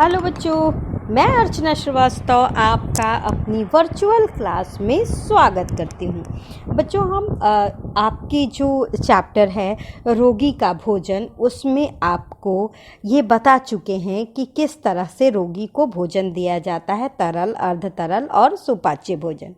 Hello बच्चों, मैं अर्चना श्रीवास्तव आपका अपनी वर्चुअल क्लास में स्वागत करती हूँ। बच्चों, हम आपकी जो चैप्टर है रोगी का भोजन, उसमें आपको ये बता चुके हैं कि किस तरह से रोगी को भोजन दिया जाता है, तरल, अर्ध तरल और सुपाच्य भोजन।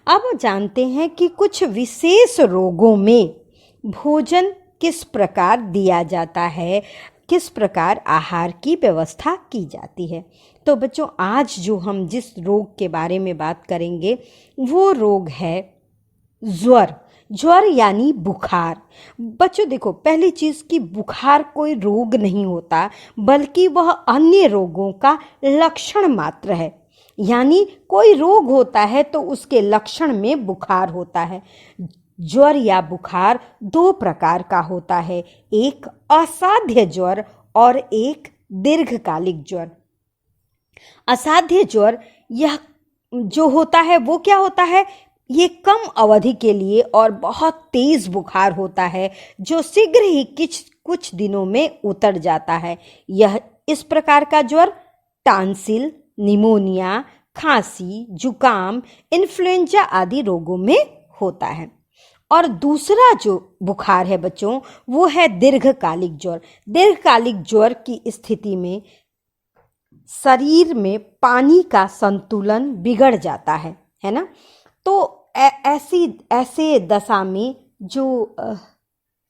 अब जानते हैं कि कुछ विशेष रोगों में भोजन किस प्रकार दिया जाता है, किस प्रकार आहार की व्यवस्था की जाती है। तो बच्चों, आज जो हम जिस रोग के बारे में बात करेंगे वो रोग है ज्वर। ज्वर यानी बुखार। बच्चों देखो, पहली चीज़ कि बुखार कोई रोग नहीं होता, बल्कि वह अन्य रोगों का लक्षण मात्र है। यानी कोई रोग होता है तो उसके लक्षण में बुखार होता है। ज्वर या बुखार दो प्रकार का होता है, एक असाध्य ज्वर और एक दीर्घकालिक ज्वर। असाध्य ज्वर यह जो होता है वो क्या होता है, ये कम अवधि के लिए और बहुत तेज बुखार होता है जो शीघ्र ही कुछ दिनों में उतर जाता है। यह इस प्रकार का ज्वर टांसिल, निमोनिया, खांसी, जुकाम, इन्फ्लुएंजा आदि रोगों में होता है। और दूसरा जो बुखार है बच्चों, वो है दीर्घकालिक ज्वर। दीर्घकालिक ज्वर की स्थिति में शरीर में पानी का संतुलन बिगड़ जाता है ना। तो ऐसे दशा में जो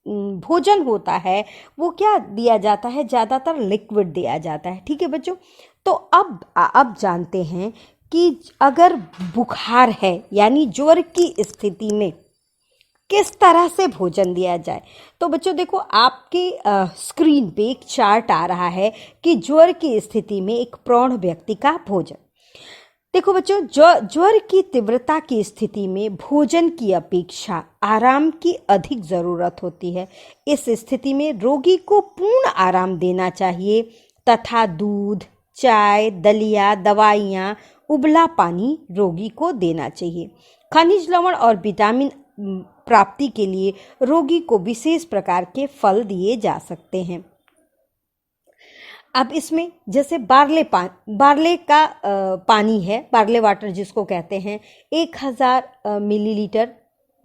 भोजन होता है वो क्या दिया जाता है, ज़्यादातर लिक्विड दिया जाता है। ठीक है बच्चों, तो अब जानते हैं कि अगर बुखार है यानी ज्वर की स्थिति में किस तरह से भोजन दिया जाए। तो बच्चों देखो, आपके स्क्रीन पे एक चार्ट आ रहा है कि ज्वर की स्थिति में एक प्रौढ़ व्यक्ति का भोजन। देखो बच्चों, ज्वर की तीव्रता की स्थिति में भोजन की अपेक्षा आराम की अधिक ज़रूरत होती है। इस स्थिति में रोगी को पूर्ण आराम देना चाहिए तथा दूध, चाय, दलिया, दवाइयाँ, उबला पानी रोगी को देना चाहिए। खनिज, लवण और विटामिन प्राप्ति के लिए रोगी को विशेष प्रकार के फल दिए जा सकते हैं। अब इसमें जैसे बार्ले का पानी है, बार्ले वाटर जिसको कहते हैं, 1000 मिलीलीटर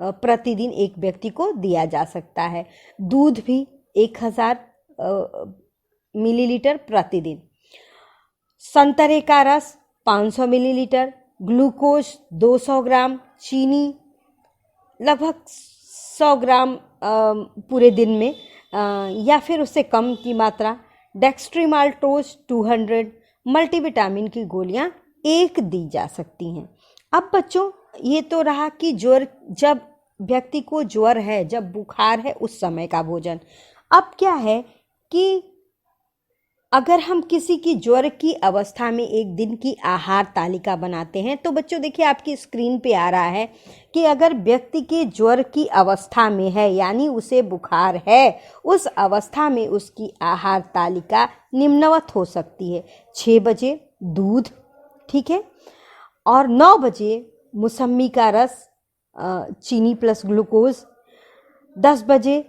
प्रतिदिन एक व्यक्ति को दिया जा सकता है। दूध भी 1000 मिलीलीटर प्रतिदिन। संतरे का रस 500 मिलीलीटर, ग्लूकोज 200 ग्राम, चीनी लगभग 100 ग्राम पूरे दिन में या फिर उससे कम की मात्रा, डेक्स्ट्रीमाल्टोज 200, मल्टीविटामिन की गोलियां 1 दी जा सकती हैं। अब बच्चों, ये तो रहा कि ज्वर, जब व्यक्ति को ज्वर है, जब बुखार है, उस समय का भोजन। अब क्या है कि अगर हम किसी की ज्वर की अवस्था में एक दिन की आहार तालिका बनाते हैं, तो बच्चों देखिए आपकी स्क्रीन पे आ रहा है कि अगर व्यक्ति के ज्वर की अवस्था में है यानी उसे बुखार है, उस अवस्था में उसकी आहार तालिका निम्नवत हो सकती है। 6 बजे दूध, ठीक है, और 9 बजे मौसमी का रस, चीनी प्लस ग्लूकोज। 10 बजे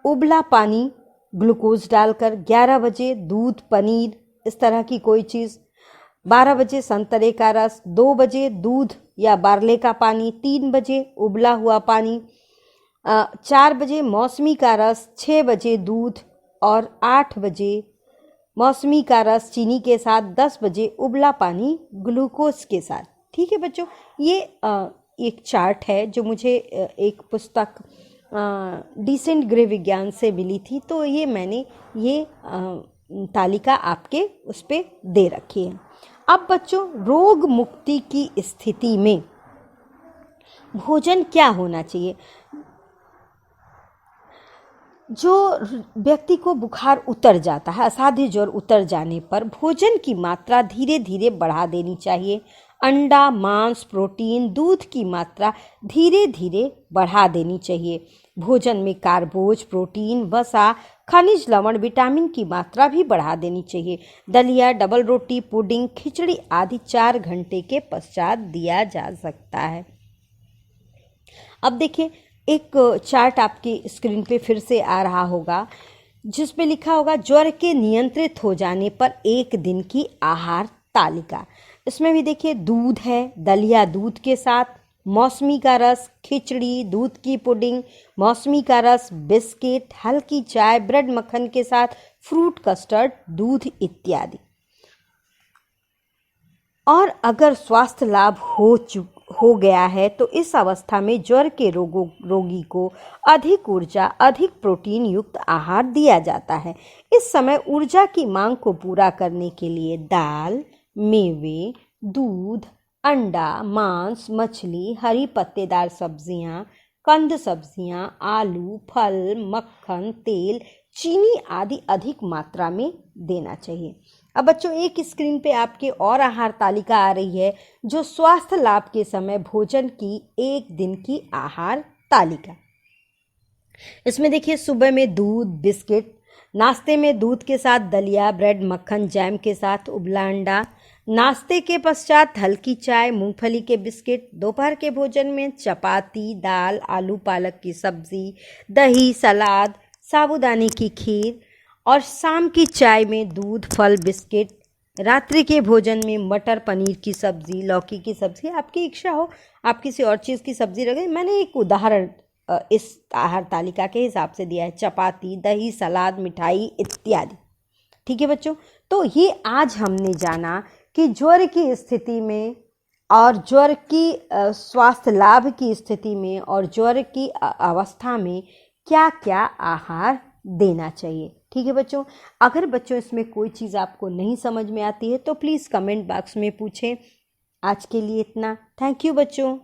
उबला पानी ग्लूकोज डालकर। 11 बजे दूध, पनीर, इस तरह की कोई चीज़। 12 बजे संतरे का रस। 2 बजे दूध या बार्ले का पानी। 3 बजे उबला हुआ पानी। 4 बजे मौसमी का रस। 6 बजे दूध और 8 बजे मौसमी का रस चीनी के साथ। 10 बजे उबला पानी ग्लूकोज के साथ। ठीक है बच्चों, ये एक चार्ट है जो मुझे एक पुस्तक डिसेंट गृह विज्ञान से मिली थी, तो ये मैंने ये तालिका आपके उस पे दे रखी है। अब बच्चों, रोग मुक्ति की स्थिति में भोजन क्या होना चाहिए। जो व्यक्ति को बुखार उतर जाता है, असाध्य ज्वर उतर जाने पर भोजन की मात्रा धीरे धीरे बढ़ा देनी चाहिए। अंडा, मांस, प्रोटीन, दूध की मात्रा धीरे धीरे बढ़ा देनी चाहिए। भोजन में कार्बोज, प्रोटीन, वसा, खनिज, लवण, विटामिन की मात्रा भी बढ़ा देनी चाहिए। दलिया, डबल रोटी, पुडिंग, खिचड़ी आदि 4 घंटे के पश्चात दिया जा सकता है। अब देखिए, एक चार्ट आपकी स्क्रीन पे फिर से आ रहा होगा जिस पे लिखा होगा ज्वर के नियंत्रित हो जाने पर एक दिन की आहार तालिका। इसमें भी देखिए दूध है, दलिया दूध के साथ, मौसमी का रस, खिचड़ी, दूध की पुडिंग, मौसमी का रस, बिस्किट, हल्की चाय, ब्रेड मक्खन के साथ, फ्रूट कस्टर्ड, दूध इत्यादि। और अगर स्वास्थ्य लाभ हो गया है तो इस अवस्था में ज्वर के रोगी को अधिक ऊर्जा, अधिक प्रोटीन युक्त आहार दिया जाता है। इस समय ऊर्जा की मांग को पूरा करने के लिए दाल, मेवे, दूध, अंडा, मांस, मछली, हरी पत्तेदार सब्जियां, कंद सब्जियां, आलू, फल, मक्खन, तेल, चीनी आदि अधिक मात्रा में देना चाहिए। अब बच्चों एक स्क्रीन पे आपके और आहार तालिका आ रही है जो स्वास्थ्य लाभ के समय भोजन की एक दिन की आहार तालिका। इसमें देखिए सुबह में दूध, बिस्किट, नाश्ते में दूध के साथ दलिया, ब्रेड, मक्खन, जैम के साथ उबला अंडा, नाश्ते के पश्चात हल्की चाय, मूंगफली के बिस्किट, दोपहर के भोजन में चपाती, दाल, आलू पालक की सब्जी, दही, सलाद, साबूदाने की खीर, और शाम की चाय में दूध, फल, बिस्किट, रात्रि के भोजन में मटर पनीर की सब्जी, लौकी की सब्जी, आपकी इच्छा हो आप किसी और चीज़ की सब्जी रखें। मैंने एक उदाहरण इस आहार तालिका के हिसाब से दिया है, चपाती, दही, सलाद, मिठाई इत्यादि। ठीक है बच्चों, तो ये आज हमने जाना कि ज्वर की स्थिति में और ज्वर की स्वास्थ्य लाभ की स्थिति में और ज्वर की अवस्था में क्या क्या आहार देना चाहिए। ठीक है बच्चों, अगर बच्चों इसमें कोई चीज़ आपको नहीं समझ में आती है तो प्लीज़ कमेंट बॉक्स में पूछें। आज के लिए इतना। थैंक यू बच्चों।